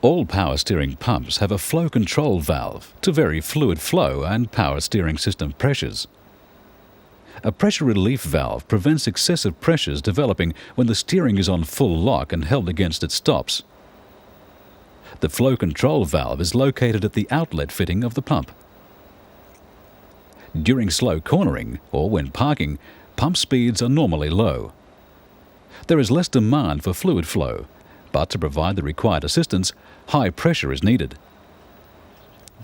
All power steering pumps have a flow control valve to vary fluid flow and power steering system pressures. A pressure relief valve prevents excessive pressures developing when the steering is on full lock and held against its stops. The flow control valve is located at the outlet fitting of the pump. During slow cornering or when parking, pump speeds are normally low. There is less demand for fluid flow, but to provide the required assistance, high pressure is needed.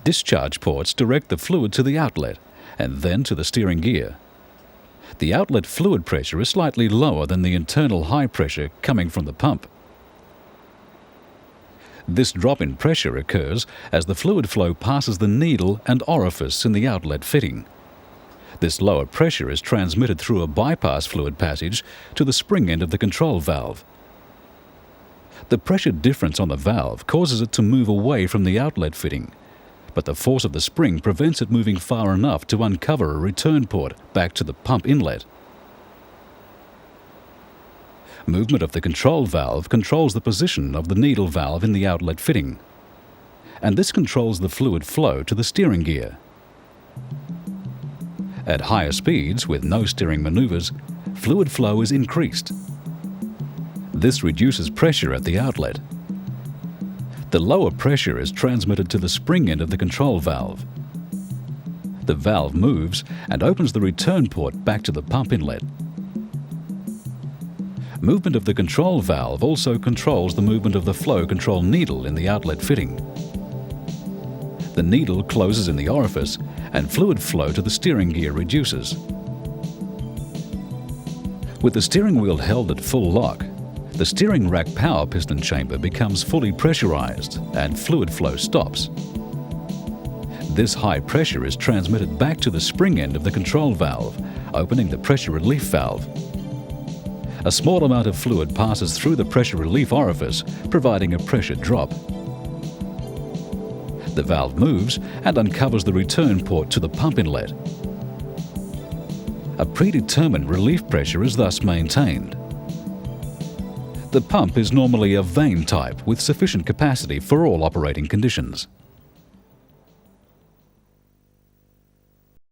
Discharge ports direct the fluid to the outlet and then to the steering gear. The outlet fluid pressure is slightly lower than the internal high pressure coming from the pump. This drop in pressure occurs as the fluid flow passes the needle and orifice in the outlet fitting. This lower pressure is transmitted through a bypass fluid passage to the spring end of the control valve. The pressure difference on the valve causes it to move away from the outlet fitting, but the force of the spring prevents it moving far enough to uncover a return port back to the pump inlet. Movement of the control valve controls the position of the needle valve in the outlet fitting, and this controls the fluid flow to the steering gear. At higher speeds, with no steering maneuvers, fluid flow is increased. This reduces pressure at the outlet. The lower pressure is transmitted to the spring end of the control valve. The valve moves and opens the return port back to the pump inlet. Movement of the control valve also controls the movement of the flow control needle in the outlet fitting. The needle closes in the orifice and fluid flow to the steering gear reduces. With the steering wheel held at full lock, the steering rack power piston chamber becomes fully pressurized and fluid flow stops. This high pressure is transmitted back to the spring end of the control valve, opening the pressure relief valve. A small amount of fluid passes through the pressure relief orifice, providing a pressure drop. The valve moves and uncovers the return port to the pump inlet. A predetermined relief pressure is thus maintained. The pump is normally a vane type with sufficient capacity for all operating conditions.